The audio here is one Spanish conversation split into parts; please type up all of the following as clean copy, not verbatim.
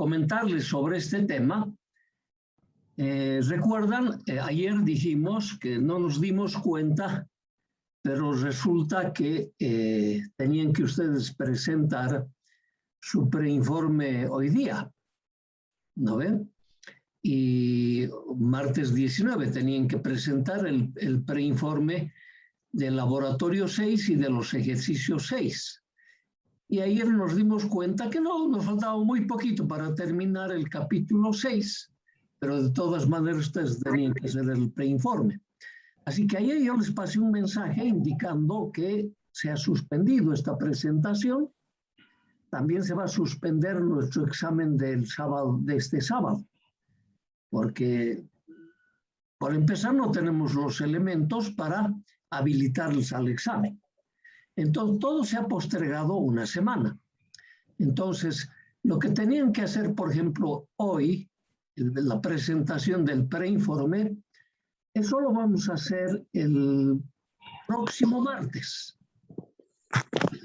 comentarles sobre este tema. Recuerdan, ayer dijimos que no nos dimos cuenta, pero resulta que tenían que ustedes presentar su preinforme hoy día, ¿no ven? Y martes 19 tenían que presentar el preinforme del laboratorio 6 y de los ejercicios 6. Y ayer nos dimos cuenta que no, nos faltaba muy poquito para terminar el capítulo 6, pero de todas maneras ustedes tenían que hacer el preinforme. Así que ayer yo les pasé un mensaje indicando que se ha suspendido esta presentación. También se va a suspender nuestro examen del sábado, de este sábado, porque por empezar no tenemos los elementos para habilitarles al examen. Entonces todo se ha postergado una semana. Entonces lo que tenían que hacer, por ejemplo, hoy, la presentación del preinforme, eso lo vamos a hacer el próximo martes.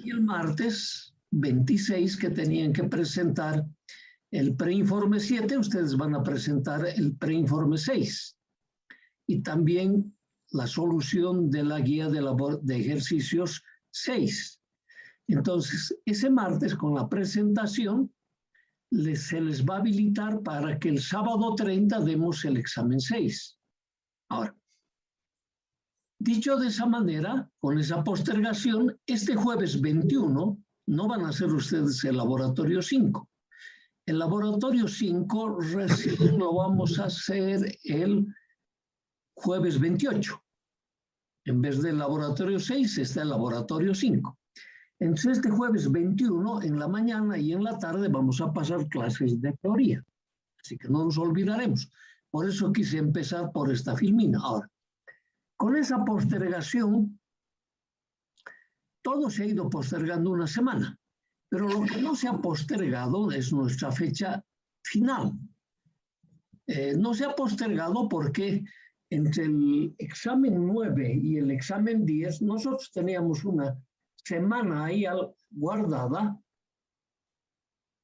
Y el martes 26, que tenían que presentar el preinforme 7, ustedes van a presentar el preinforme 6. Y también la solución de la guía de ejercicios 6. Entonces, ese martes con la presentación, se les va a habilitar para que el sábado 30 demos el examen 6. Ahora, dicho de esa manera, con esa postergación, este jueves 21 no van a hacer ustedes el laboratorio 5. El laboratorio 5 recién lo vamos a hacer el jueves 28. En vez del laboratorio 6 está el laboratorio 5. Entonces este jueves 21 en la mañana y en la tarde vamos a pasar clases de teoría. Así que no nos olvidaremos. Por eso quise empezar por esta filmina. Ahora, con esa postergación, todo se ha ido postergando una semana, pero lo que no se ha postergado es nuestra fecha final. No se ha postergado porque entre el examen 9 y el examen 10, nosotros teníamos una semana ahí guardada,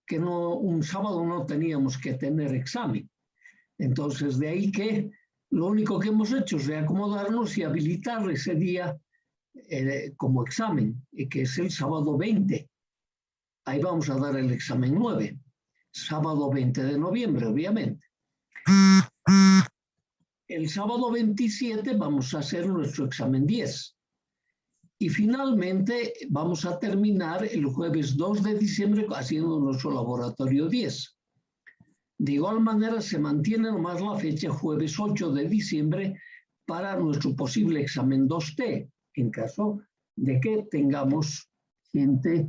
que un sábado no teníamos que tener examen. Entonces, de ahí que lo único que hemos hecho es reacomodarnos y habilitar ese día como examen, que es el sábado 20. Ahí vamos a dar el examen 9, sábado 20 de noviembre, obviamente. El sábado 27 vamos a hacer nuestro examen 10. Y finalmente vamos a terminar el jueves 2 de diciembre haciendo nuestro laboratorio 10. De igual manera se mantiene nomás la fecha jueves 8 de diciembre para nuestro posible examen 2T, en caso de que tengamos gente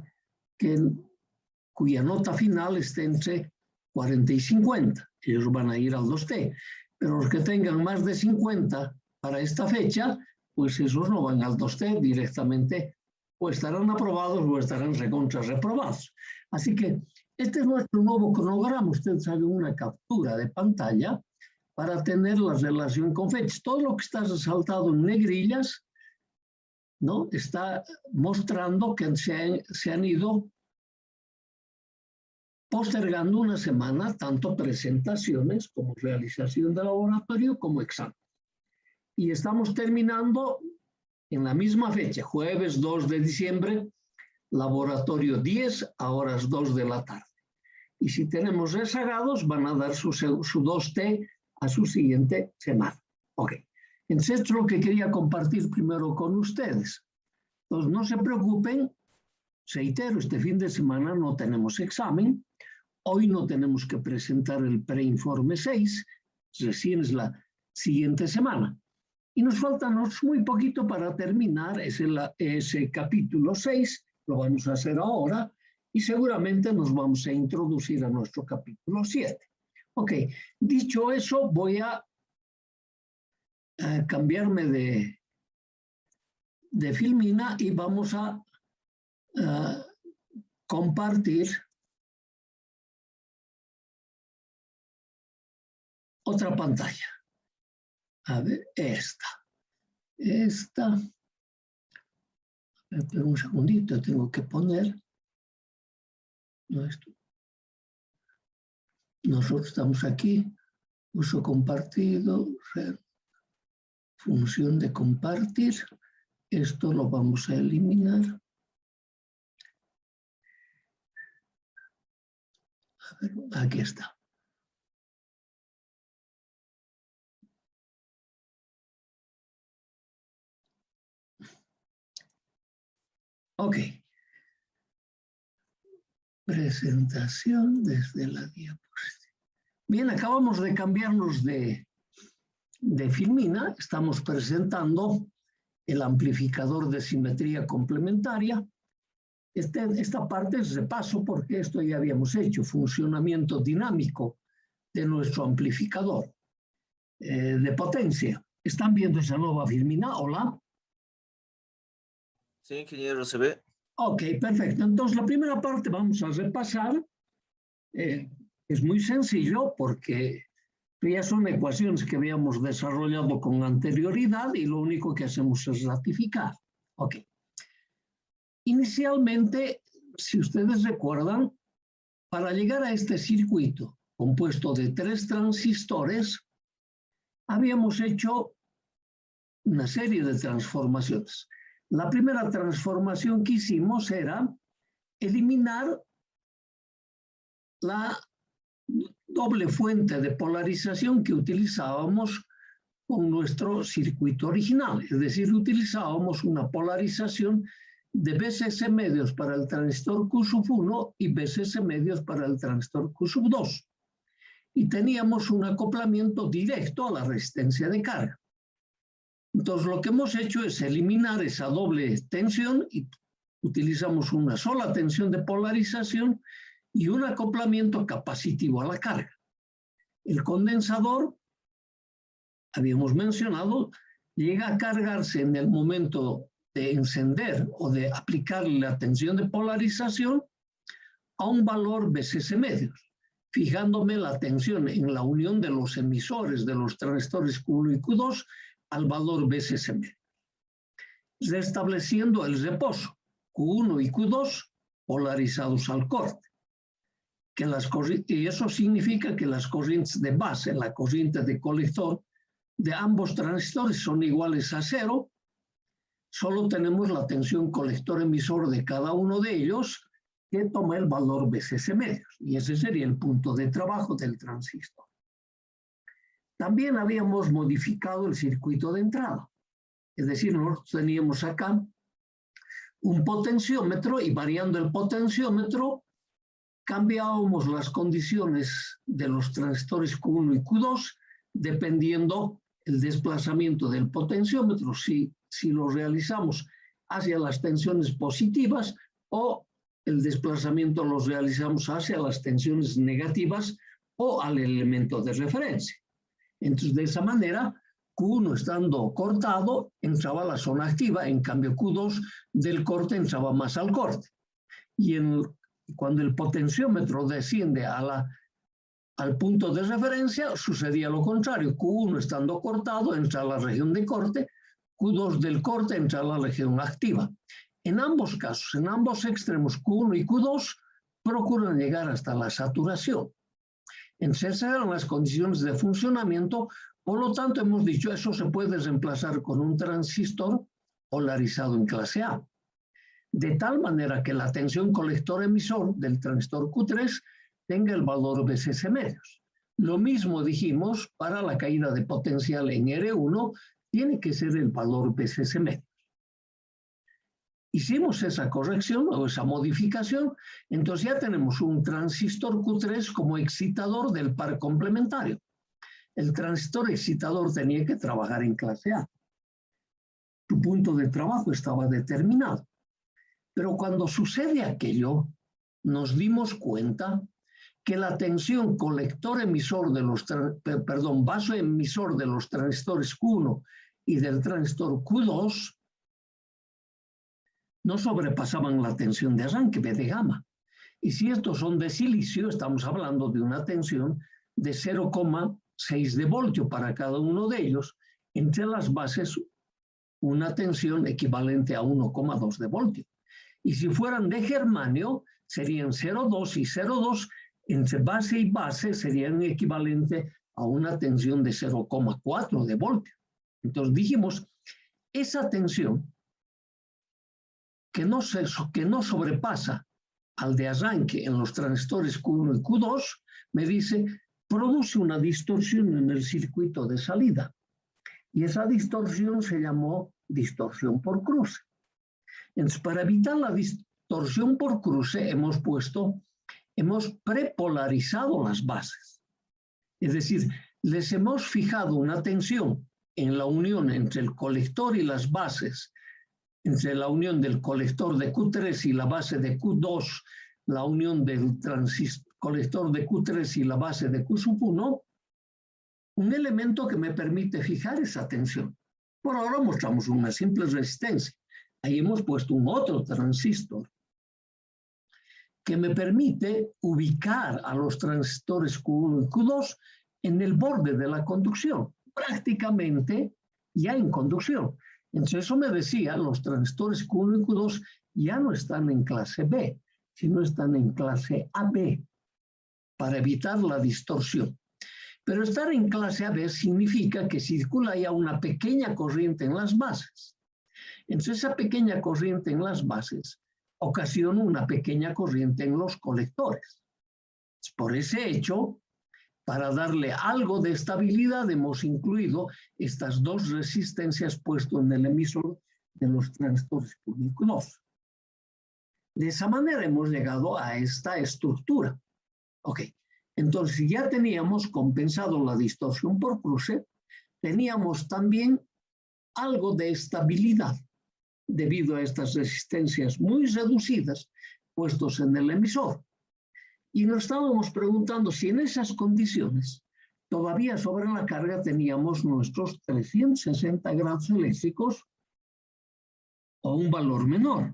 cuya nota final esté entre 40 y 50. Ellos van a ir al 2T. Pero los que tengan más de 50 para esta fecha, pues esos no van al 2T directamente, o estarán aprobados o estarán reprobados. Así que este es nuestro nuevo cronograma. Ustedes hagan una captura de pantalla para tener la relación con fechas. Todo lo que está resaltado en negrillas, ¿no?, está mostrando que se han ido postergando una semana tanto presentaciones como realización de laboratorio como examen. Y estamos terminando en la misma fecha, jueves 2 de diciembre, laboratorio 10 a horas 2 de la tarde. Y si tenemos rezagados, van a dar su 2T a su siguiente semana. Ok. Entonces, esto es lo que quería compartir primero con ustedes. Entonces, no se preocupen. Reitero, este fin de semana no tenemos examen. Hoy no tenemos que presentar el preinforme 6. Recién es la siguiente semana. Y nos falta muy poquito para terminar ese capítulo 6. Lo vamos a hacer ahora. Y seguramente nos vamos a introducir a nuestro capítulo 7. Ok, dicho eso, voy a cambiarme de filmina y vamos a compartir otra pantalla. A ver, esta. Espera un segundito, tengo que poner. No, esto. nosotros estamos aquí, uso compartido, función de compartir, esto lo vamos a eliminar. A ver, aquí está. Ok. Presentación desde la diapositiva. Bien, acabamos de cambiarnos de Filmina. Estamos presentando el amplificador de simetría complementaria. Esta parte es repaso porque esto ya habíamos hecho, funcionamiento dinámico de nuestro amplificador de potencia. ¿Están viendo esa nueva Filmina? Hola. Sí, ingeniero, se ve. Ok, perfecto. Entonces, la primera parte vamos a repasar. Es muy sencillo porque ya son ecuaciones que habíamos desarrollado con anterioridad y lo único que hacemos es ratificar. Ok. Inicialmente, si ustedes recuerdan, para llegar a este circuito compuesto de 3 transistores, habíamos hecho una serie de transformaciones. La primera transformación que hicimos era eliminar la doble fuente de polarización que utilizábamos con nuestro circuito original. Es decir, utilizábamos una polarización de BCS medios para el transistor Q1 y BCS medios para el transistor Q2. Y teníamos un acoplamiento directo a la resistencia de carga. Entonces, lo que hemos hecho es eliminar esa doble tensión y utilizamos una sola tensión de polarización y un acoplamiento capacitivo a la carga. El condensador, habíamos mencionado, llega a cargarse en el momento de encender o de aplicarle la tensión de polarización a un valor BCS medios, fijándome la tensión en la unión de los emisores de los transistores Q1 y Q2 al valor BCS medios, restableciendo el reposo Q1 y Q2 polarizados al corte. Y eso significa que las corrientes de base, la corriente de colector de ambos transistores son iguales a 0. Solo tenemos la tensión colector-emisor de cada uno de ellos que toma el valor BCS medios. Y ese sería el punto de trabajo del transistor. También habíamos modificado el circuito de entrada. Es decir, nosotros teníamos acá un potenciómetro y variando el potenciómetro cambiábamos las condiciones de los transistores Q1 y Q2 dependiendo el desplazamiento del potenciómetro, si lo realizamos hacia las tensiones positivas o el desplazamiento lo realizamos hacia las tensiones negativas o al elemento de referencia. Entonces, de esa manera, Q1 estando cortado entraba a la zona activa, en cambio Q2 del corte entraba más al corte. Y cuando el potenciómetro desciende al punto de referencia, sucedía lo contrario. Q1 estando cortado entra a la región de corte, Q2 del corte entra a la región activa. En ambos casos, en ambos extremos, Q1 y Q2 procuran llegar hasta la saturación. Esas eran las condiciones de funcionamiento, por lo tanto hemos dicho eso se puede reemplazar con un transistor polarizado en clase A. De tal manera que la tensión colector-emisor del transistor Q3 tenga el valor BCS medios. Lo mismo dijimos para la caída de potencial en R1, tiene que ser el valor BCS medios. Hicimos esa corrección o esa modificación, entonces ya tenemos un transistor Q3 como excitador del par complementario. El transistor excitador tenía que trabajar en clase A. Su punto de trabajo estaba determinado. Pero cuando sucede aquello, nos dimos cuenta que la tensión colector-emisor de los, vaso-emisor de los transistores Q1 y del transistor Q2 no sobrepasaban la tensión de arranque, B de gamma. Y si estos son de silicio, estamos hablando de una tensión de 0,6 de voltio para cada uno de ellos, entre las bases una tensión equivalente a 1,2 de voltio. Y si fueran de germanio, serían 0,2 y 0,2 entre base y base serían equivalente a una tensión de 0,4 de voltio. Entonces dijimos, esa tensión que no sobrepasa al de arranque en los transistores Q1 y Q2, me dice, produce una distorsión en el circuito de salida. Y esa distorsión se llamó distorsión por cruce. Entonces, para evitar la distorsión por cruce, hemos prepolarizado las bases. Es decir, les hemos fijado una tensión en la unión entre el colector y las bases, entre la unión del colector de Q3 y la base de Q2, la unión del colector de Q3 y la base de Q1, un elemento que me permite fijar esa tensión. Por ahora mostramos una simple resistencia. Ahí hemos puesto un otro transistor que me permite ubicar a los transistores Q1 y Q2 en el borde de la conducción, prácticamente ya en conducción. Entonces eso me decía, los transistores Q1 y Q2 ya no están en clase B, sino están en clase AB, para evitar la distorsión. Pero estar en clase AB significa que circula ya una pequeña corriente en las bases. Entonces esa pequeña corriente en las bases ocasiona una pequeña corriente en los colectores. Por ese hecho, para darle algo de estabilidad, hemos incluido estas dos resistencias puestas en el emisor de los transistores Q2. De esa manera hemos llegado a esta estructura. Ok, entonces ya teníamos compensado la distorsión por cruce, teníamos también algo de estabilidad debido a estas resistencias muy reducidas puestos en el emisor. Y nos estábamos preguntando si en esas condiciones todavía sobre la carga teníamos nuestros 360 grados eléctricos o un valor menor.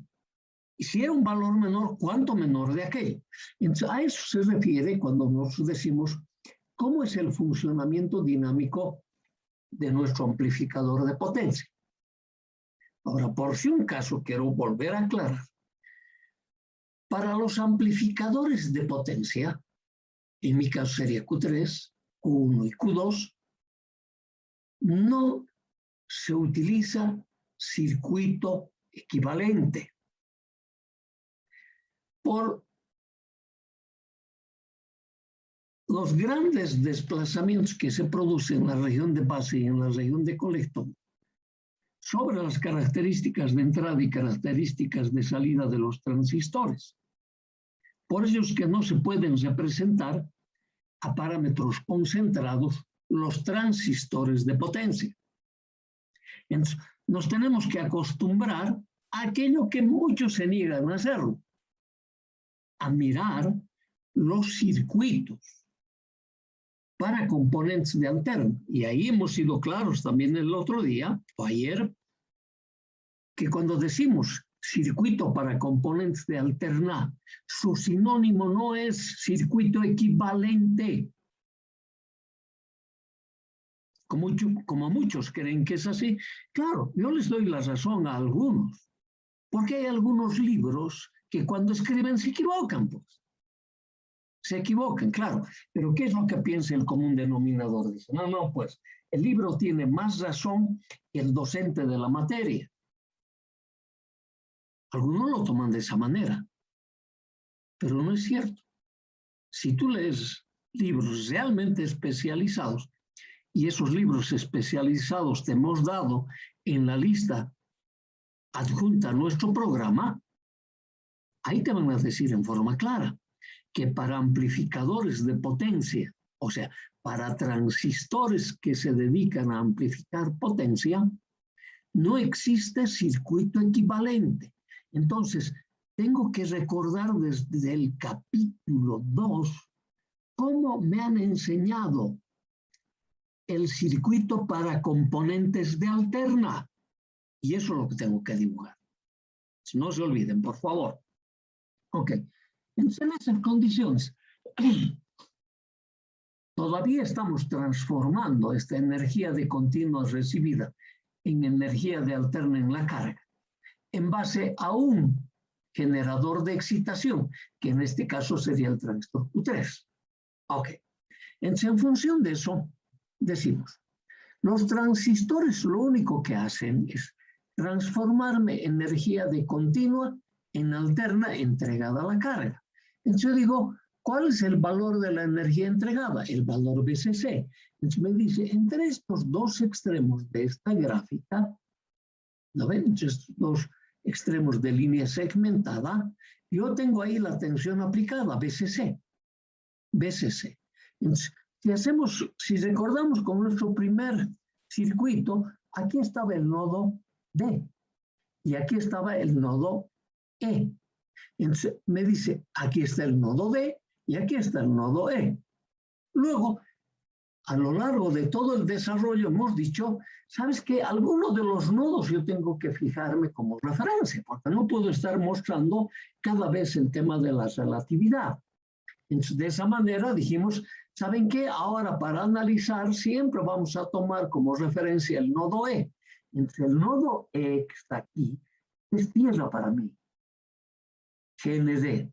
Y si era un valor menor, ¿cuánto menor de aquello? Entonces, a eso se refiere cuando nos decimos cómo es el funcionamiento dinámico de nuestro amplificador de potencia. Ahora, por si un caso, quiero volver a aclarar. Para los amplificadores de potencia, en mi caso sería Q3, Q1 y Q2, no se utiliza circuito equivalente. Por los grandes desplazamientos que se producen en la región de base y en la región de colector, sobre las características de entrada y características de salida de los transistores. Por ello es que no se pueden representar a parámetros concentrados los transistores de potencia. Entonces, nos tenemos que acostumbrar a aquello que muchos se niegan a hacerlo, a mirar los circuitos para componentes de alterna. Y ahí hemos sido claros también el otro día, o ayer, que cuando decimos circuito para componentes de alterna, su sinónimo no es circuito equivalente. Como muchos creen que es así, claro, yo les doy la razón a algunos, porque hay algunos libros que cuando escriben se equivocan, pues. Se equivocan, claro, pero ¿qué es lo que piensa el común denominador? Dice, no, pues el libro tiene más razón que el docente de la materia. Algunos lo toman de esa manera, pero no es cierto. Si tú lees libros realmente especializados, y esos libros especializados te hemos dado en la lista adjunta a nuestro programa, ahí te van a decir en forma clara que para amplificadores de potencia, o sea, para transistores que se dedican a amplificar potencia, no existe circuito equivalente. Entonces, tengo que recordar desde el capítulo 2 cómo me han enseñado el circuito para componentes de alterna. Y eso es lo que tengo que dibujar. No se olviden, por favor. Ok. En esas condiciones, todavía estamos transformando esta energía de continua recibida en energía de alterna en la carga, en base a un generador de excitación, que en este caso sería el transistor Q3. Ok. Entonces, en función de eso, decimos, los transistores lo único que hacen es transformarme energía de continua en alterna entregada a la carga. Entonces yo digo, ¿cuál es el valor de la energía entregada? El valor BCC. Entonces me dice, entre estos dos extremos de esta gráfica, ¿no ven? Entre estos dos extremos de línea segmentada, yo tengo ahí la tensión aplicada, BCC. BCC. Entonces, si recordamos con nuestro primer circuito, aquí estaba el nodo D y aquí estaba el nodo E. Entonces me dice, aquí está el nodo D y aquí está el nodo E. Luego, a lo largo de todo el desarrollo hemos dicho, ¿sabes qué? Algunos de los nodos yo tengo que fijarme como referencia, porque no puedo estar mostrando cada vez el tema de la relatividad. Entonces, de esa manera dijimos, ¿saben qué? Ahora para analizar siempre vamos a tomar como referencia el nodo E. Entonces, el nodo E que está aquí es tierra para mí. GND,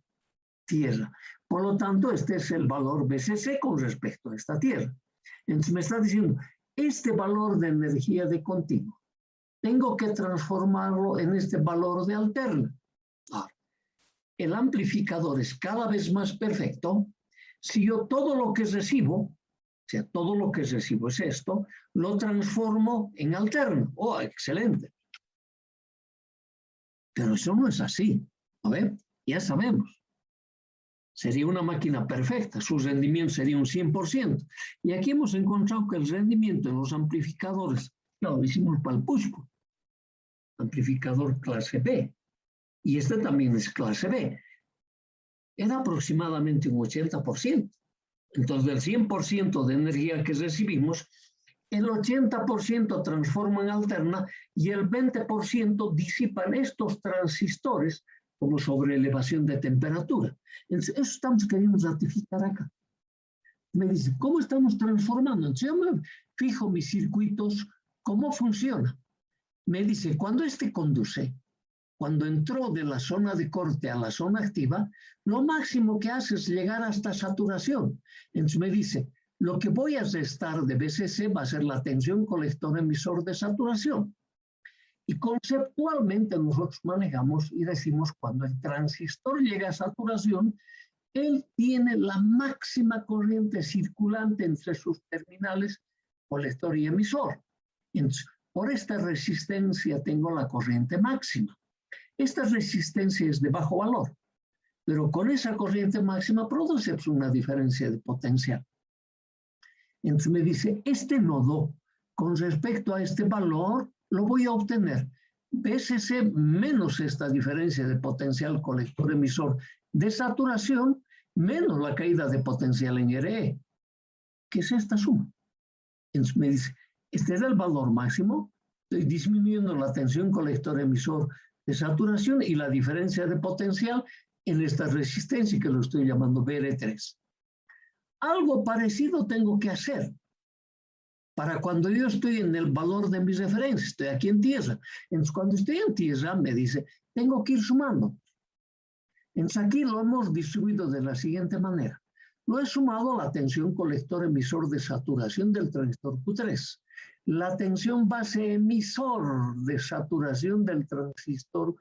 tierra. Por lo tanto, este es el valor BCC con respecto a esta tierra. Entonces me está diciendo, este valor de energía de continuo, tengo que transformarlo en este valor de alterna. Ahora, el amplificador es cada vez más perfecto si yo todo lo que recibo, o sea, todo lo que recibo es esto, lo transformo en alterno. ¡Oh, excelente! Pero eso no es así. A ver, ya sabemos. Sería una máquina perfecta, su rendimiento sería un 100%. Y aquí hemos encontrado que el rendimiento en los amplificadores, claro, lo hicimos para el push-pull, amplificador clase B, y este también es clase B, era aproximadamente un 80%. Entonces, del 100% de energía que recibimos, el 80% transforma en alterna y el 20% disipan estos transistores como sobre elevación de temperatura. Entonces, eso estamos queriendo ratificar acá. Me dice, ¿cómo estamos transformando? Entonces, yo me fijo mis circuitos, ¿cómo funciona? Me dice, cuando este conduce, cuando entró de la zona de corte a la zona activa, lo máximo que hace es llegar hasta saturación. Entonces me dice, lo que voy a restar de BCC va a ser la tensión colector emisor de saturación. Y conceptualmente nosotros manejamos y decimos, cuando el transistor llega a saturación, él tiene la máxima corriente circulante entre sus terminales colector y emisor. Entonces, por esta resistencia tengo la corriente máxima. Esta resistencia es de bajo valor, pero con esa corriente máxima produce una diferencia de potencial. Entonces me dice, este nodo, con respecto a este valor, lo voy a obtener BCC menos esta diferencia de potencial colector-emisor de saturación, menos la caída de potencial en RE, que es esta suma. Entonces me dice, este es el valor máximo, estoy disminuyendo la tensión colector-emisor de saturación y la diferencia de potencial en esta resistencia que lo estoy llamando BR3. Algo parecido tengo que hacer para cuando yo estoy en el valor de mis referencias, estoy aquí en tierra. Entonces, cuando estoy en tierra, me dice, tengo que ir sumando. Entonces, aquí lo hemos distribuido de la siguiente manera. Lo he sumado a la tensión colector-emisor de saturación del transistor Q3, la tensión base emisor de saturación del transistor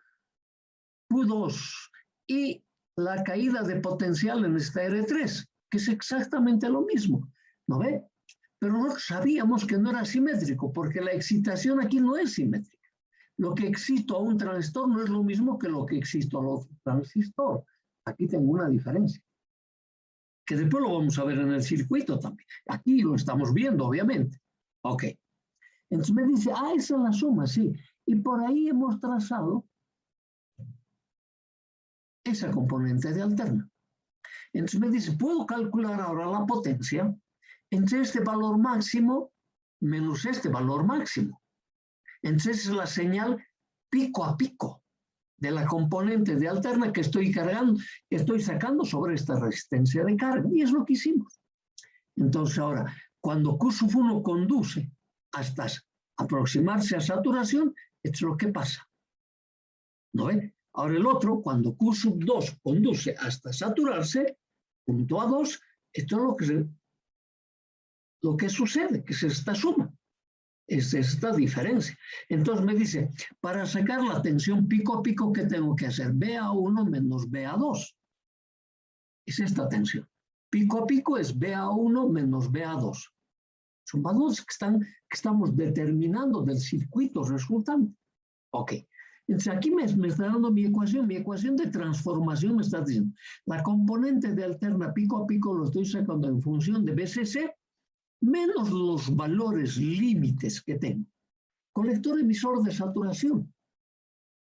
Q2 y la caída de potencial en esta R3, que es exactamente lo mismo, ¿no ve? Pero nosotros sabíamos que no era simétrico, porque la excitación aquí no es simétrica. Lo que excito a un transistor no es lo mismo que lo que excito al otro transistor. Aquí tengo una diferencia, que después lo vamos a ver en el circuito también. Aquí lo estamos viendo, obviamente. Ok. Entonces me dice, esa es la suma, sí. Y por ahí hemos trazado esa componente de alterna. Entonces me dice, puedo calcular ahora la potencia entre este valor máximo menos este valor máximo. Entonces es la señal pico a pico de la componente de alterna que estoy cargando, que estoy sacando sobre esta resistencia de carga. Y es lo que hicimos. Entonces ahora, cuando Q sub 1 conduce hasta aproximarse a saturación, esto es lo que pasa. ¿No ven? Ahora el otro, cuando Q sub 2 conduce hasta saturarse, punto A2, esto es lo que sucede, que es esta suma, es esta diferencia. Entonces me dice, para sacar la tensión pico a pico, ¿qué tengo que hacer? BA1 menos BA2. Es esta tensión. Pico a pico es BA1 menos BA2. Son valores que estamos determinando del circuito resultante. Ok. Entonces aquí me está dando mi ecuación de transformación me está diciendo, la componente de alterna pico a pico lo estoy sacando en función de BCC menos los valores límites que tengo. Colector emisor de saturación,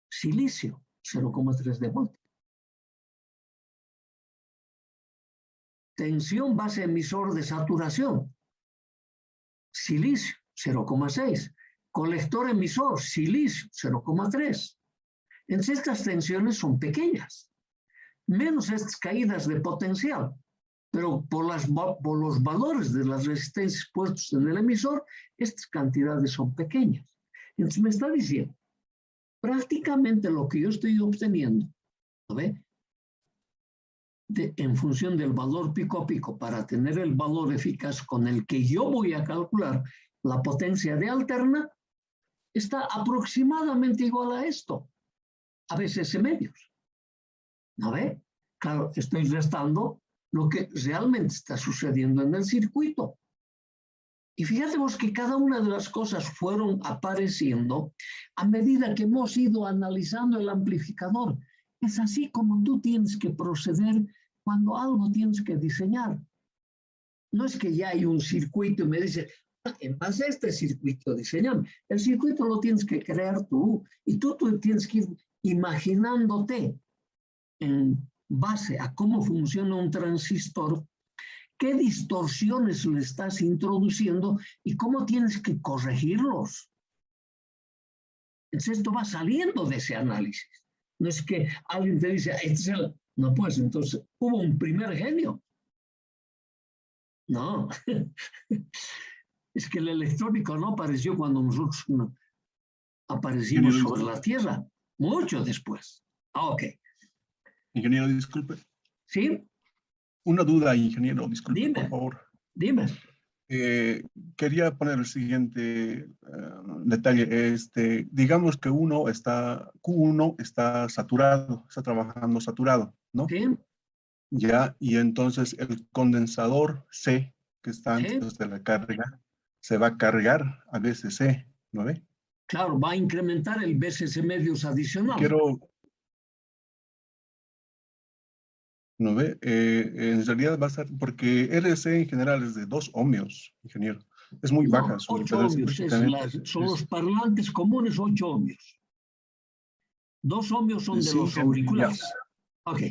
silicio, 0,3 de volt. Tensión base emisor de saturación, silicio, 0,6. Colector emisor, silicio, 0,3. Entonces estas tensiones son pequeñas, menos estas caídas de potencial, pero por los valores de las resistencias puestos en el emisor, estas cantidades son pequeñas. Entonces me está diciendo, prácticamente lo que yo estoy obteniendo, ¿ve? En función del valor pico a pico, para tener el valor eficaz con el que yo voy a calcular la potencia de alterna, está aproximadamente igual a esto, a veces medios. ¿No ve? Claro, estoy restando lo que realmente está sucediendo en el circuito. Y fíjate vos que cada una de las cosas fueron apareciendo a medida que hemos ido analizando el amplificador. Es así como tú tienes que proceder cuando algo tienes que diseñar. No es que ya hay un circuito y me dice, en base a este circuito diseñame. El circuito lo tienes que crear tú y tú tienes que ir imaginándote en base a cómo funciona un transistor, qué distorsiones le estás introduciendo y cómo tienes que corregirlos. Entonces esto va saliendo de ese análisis. No es que alguien te dice, no, pues entonces hubo un primer genio. No. Es que el electrónico no apareció cuando nosotros aparecimos Ingeniero, sobre la Tierra, mucho después. Ok. Ingeniero, disculpe. ¿Sí? Una duda, ingeniero, disculpe, Dime. por favor. Dime. Quería poner el siguiente detalle. Digamos que Q1 está saturado, está trabajando saturado, ¿no? ¿Sí? Ya, y entonces el condensador C, que está ¿Sí? antes de la carga, se va a cargar a BCC, ¿no ve? Claro, va a incrementar el BCC medios adicional. Quiero... ¿No ve? En realidad va a ser, porque RC en general es de 2 ohmios, ingeniero. Es muy baja No, su 8 impedancia. ohmios, son los parlantes comunes 8 ohmios. 2 ohmios son de sí, los auriculares. Ya. Ok.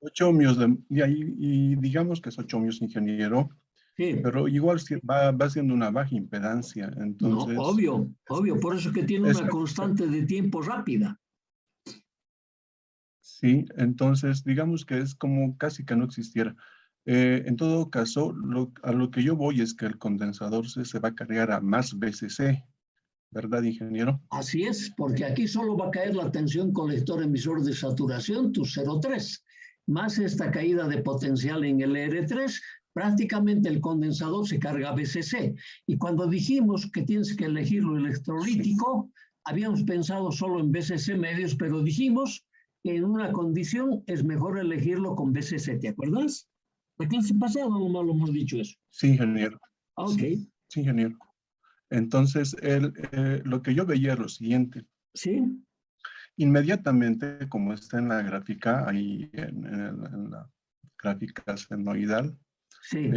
8 ohmios, y digamos que es 8 ohmios, ingeniero, Sí. pero igual va siendo una baja impedancia, entonces... No, obvio, por eso que tiene una constante de tiempo rápida. Sí, entonces digamos que es como casi que no existiera. En todo caso, a lo que yo voy es que el condensador se va a cargar a más BCC, ¿verdad, ingeniero? Así es, porque aquí solo va a caer la tensión colector emisor de saturación, tu 0,3, más esta caída de potencial en el R3, prácticamente el condensador se carga BCC. Y cuando dijimos que tienes que elegir lo electrolítico, habíamos pensado solo en BCC medios, pero dijimos que en una condición es mejor elegirlo con BCC, ¿te acuerdas? ¿La clase pasada no lo hemos dicho eso? Sí, ingeniero. Ok. Sí, ingeniero. Entonces, lo que yo veía es lo siguiente. Sí. Inmediatamente, como está en la gráfica, ahí en la gráfica senoidal, Sí.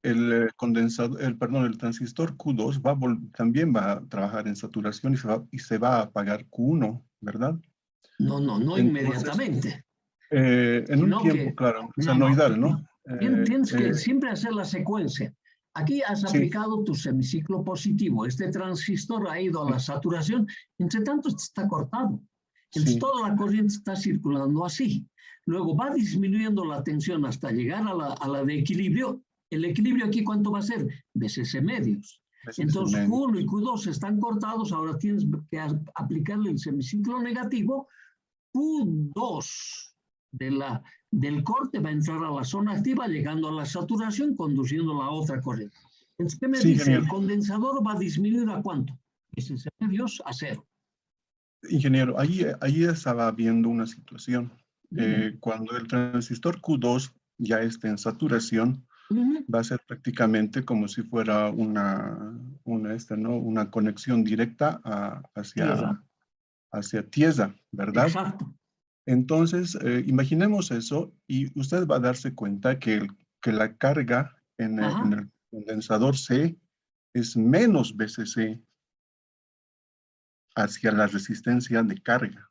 el transistor Q2 también va a trabajar en saturación y se va a apagar Q1, ¿verdad? No Entonces, inmediatamente. en un Sino tiempo, que, claro, senoidal, ¿no? Tienes que siempre hacer la secuencia. Aquí has Sí. aplicado tu semiciclo positivo. Este transistor ha ido a la saturación, entre tanto está cortado. Entonces Sí. toda la corriente está circulando así. Luego va disminuyendo la tensión hasta llegar a la de equilibrio. El equilibrio aquí, ¿cuánto va a ser? BCC medios. Entonces Q1 y Q2 están cortados, ahora tienes que aplicarle el semiciclo negativo Q2 del corte va a entrar a la zona activa, llegando a la saturación, conduciendo la otra corriente. Entonces, ¿qué me Sí, dice? ingeniero. ¿El condensador va a disminuir a cuánto? SC medios a 0. Ingeniero, ahí estaba viendo una situación. Cuando el transistor Q2 ya esté en saturación, va a ser prácticamente como si fuera una conexión directa hacia tierra, ¿verdad? Exacto. Entonces, imaginemos eso y usted va a darse cuenta que la carga en el condensador C es menos BCC hacia la resistencia de carga.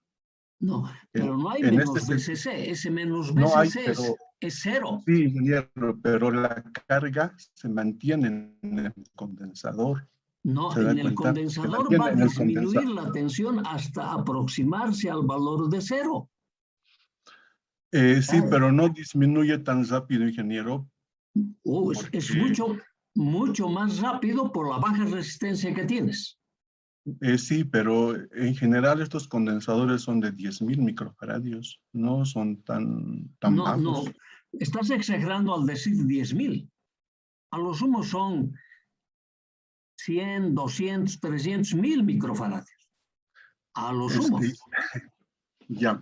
No, pero no hay En menos BCC. Ese menos no hay, BCC pero es 0. sí, ingeniero, pero la carga se mantiene en el condensador. No, ¿Se da en el cuenta? Se condensador mantiene va a en el disminuir condensador. la tensión hasta aproximarse al valor de 0. Sí, pero no disminuye tan rápido, ingeniero. Es Porque, mucho más rápido por la baja resistencia que tienes. sí, pero en general estos condensadores son de 10.000 microfaradios, no son tan No, bajos. estás exagerando al decir 10.000. A lo sumo son 100, 200, 300, 1.000 microfaradios. A lo sumo. Ya.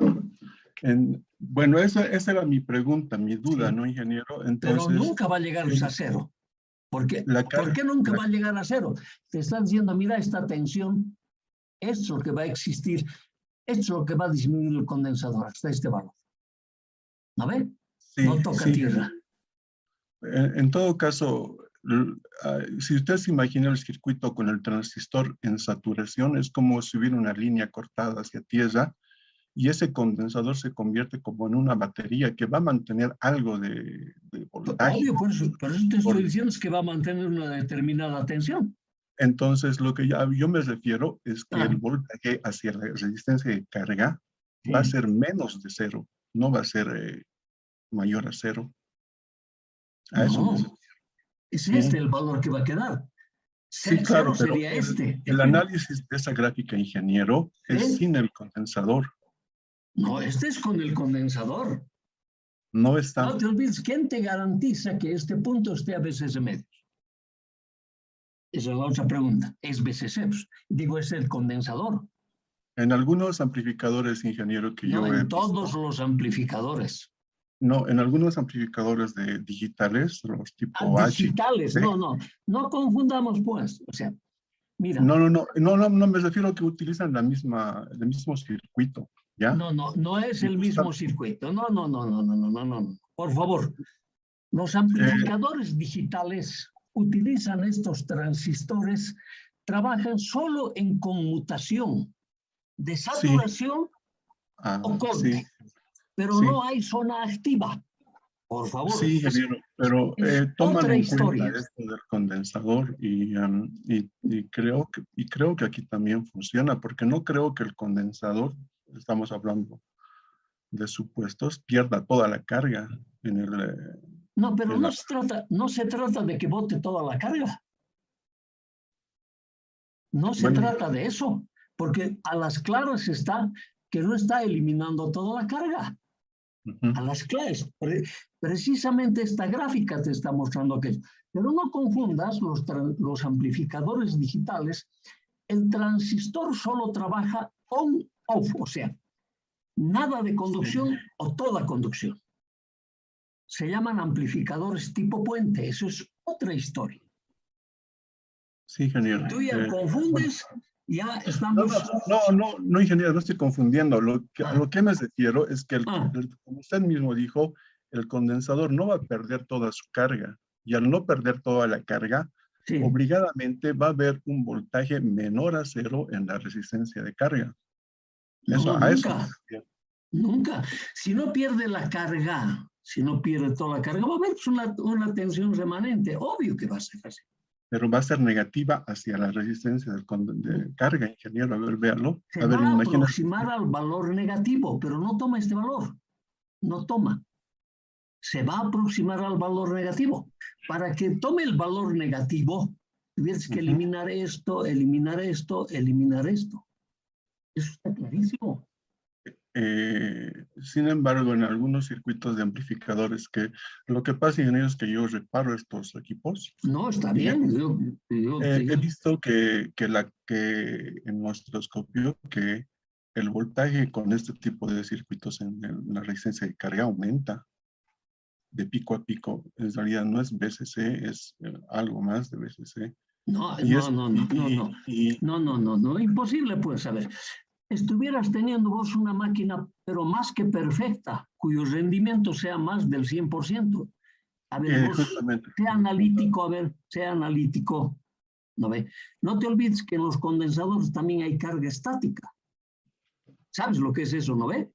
Bueno, esa era mi pregunta, mi duda, Sí. ¿no, ingeniero? Pero Entonces, nunca va a llegar a 0. ¿Por qué nunca va a llegar a 0? Te están diciendo, mira esta tensión, esto es lo que va a existir, esto es lo que va a disminuir el condensador hasta este valor. ¿No ve? No toca sí. tierra. En todo caso, si usted se imagina el circuito con el transistor en saturación, es como si hubiera una línea cortada hacia tierra y ese condensador se convierte como en una batería que va a mantener algo de voltaje. Obvio, por eso te estoy diciendo es que va a mantener una determinada tensión. Entonces, lo que yo me refiero es que el voltaje hacia la resistencia de carga va a ser menos de 0, no va a ser mayor a 0. A eso me refiero. Es este el valor que va a quedar. Sí, claro, 0 pero sería este. el análisis de esa gráfica, ingeniero, es sin el condensador. No, este es con el condensador. No está. No te olvides, ¿quién te garantiza que este punto esté a BCC medios? Esa es la otra pregunta. ¿Es BCC? Digo, es el condensador. En algunos amplificadores, ingeniero, que yo he en visto. Todos los amplificadores. No, en algunos amplificadores digitales, los tipo H. Digitales, no confundamos pues. O sea, mira. No, me refiero a que utilizan el mismo circuito, ¿ya? No es el mismo circuito. No. Por favor, los amplificadores digitales utilizan estos transistores, trabajan solo en conmutación de saturación o corte, pero no hay zona activa. Por favor. Sí, ingeniero, pero toman en cuenta esto del condensador y creo que aquí también funciona, porque no creo que el condensador, estamos hablando de supuestos, pierda toda la carga en el... No, pero no se trata de que bote toda la carga. No se trata de eso, porque a las claras está que no está eliminando toda la carga. A las claras. Precisamente esta gráfica te está mostrando aquello. Pero no confundas los amplificadores digitales. El transistor solo trabaja on-off, o sea, nada de conducción o toda conducción. Se llaman amplificadores tipo puente. Eso es otra historia. Sí, ingeniero. Tú ya confundes, ya estamos... No, ingeniero, no estoy confundiendo. A lo que me refiero es que, como usted mismo dijo, el condensador no va a perder toda su carga. Y al no perder toda la carga, obligadamente va a haber un voltaje menor a 0 en la resistencia de carga. Nunca. Si no pierde la carga, si no pierde toda la carga, va a haber una tensión remanente. Obvio que va a ser así. Pero va a ser negativa hacia la resistencia de carga, ingeniero. A ver, véalo. Se va a aproximar al valor negativo, pero no toma este valor. No toma. Se va a aproximar al valor negativo. Para que tome el valor negativo, tuvieras que eliminar esto, eliminar esto, eliminar esto. Eso está clarísimo. Sin embargo, en algunos circuitos de amplificadores, que lo que pasa, ingeniero, es que yo reparo estos equipos. No, está y bien. he visto que en nuestro oscopio que el voltaje con este tipo de circuitos en la resistencia de carga aumenta de pico a pico. En realidad no es BCC, es algo más de BCC. No, Y no, no, no, no, no. No, no, no, no, imposible, pues, a ver. Estuvieras teniendo vos una máquina, pero más que perfecta, cuyo rendimiento sea más del 100%. A ver, vos, justamente. sea analítico, a ver, sea analítico. ¿No ve? No te olvides que en los condensadores también hay carga estática. ¿Sabes lo que es eso, no ve?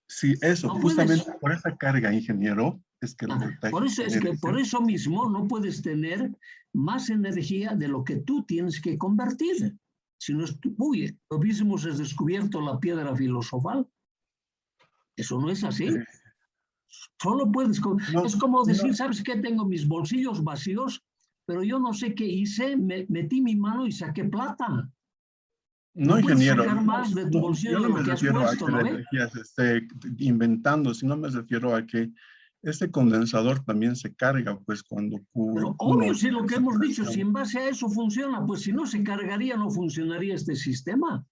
Sí, eso, No justamente puedes, por esa carga, ingeniero, es que el voltaje por eso es tiene que por eso mismo no puedes tener más energía de lo que tú tienes que convertir. Si no es, uy, lo mismo se ha descubierto la piedra filosofal. Eso no es así. Solo puedes, No, es como decir, no, ¿sabes qué? Tengo mis bolsillos vacíos, pero yo no sé qué hice, metí mi mano y saqué plata. no, No puedes ingeniero, sacar más de tu bolsillo yo no de me lo que has refiero a puesto, que ¿no la ve? energía se esté inventando, sino me refiero a que este condensador también se carga, pues cuando Pero uno obvio, si está lo en que hemos dicho, si saturación. en base a eso funciona, pues si no se cargaría, no funcionaría este sistema.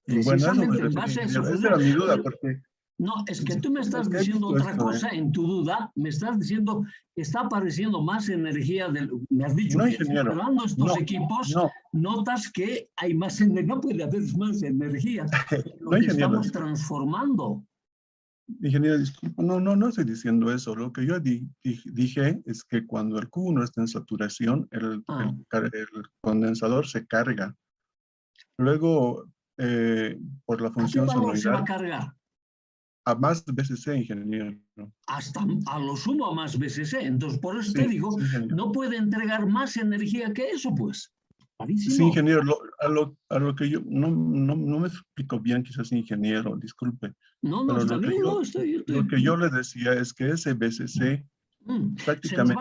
Bueno, a eso me Precisamente en refería, base a eso ingeniero. Esa funciona. era mi duda, Pero porque no, es que tú me estás he diciendo visto otra esto, cosa en tu duda, me estás diciendo que está apareciendo más energía, me has dicho No, que ingeniero, cerrando estos no, equipos, no, notas que hay más energía, no puede haber más energía, lo no, que ingeniero, estamos transformando. ingeniero, disculpa, no estoy diciendo eso. Lo que yo dije es que cuando el cubo no está en saturación, Ah, el condensador se carga. Luego, por la ¿a qué función valor se va a senoidal, cargar? a más BCC, ingeniero. Hasta a lo sumo a más BCC. Entonces, por eso te Sí, digo, sí, ingeniero. no puede entregar más energía que eso, pues. Sí, Clarísimo. ingeniero, a lo que yo, no me explico bien, quizás, ingeniero, disculpe, No, no, pero está bien, no, lo que yo le decía es que ese BCC se nos va prácticamente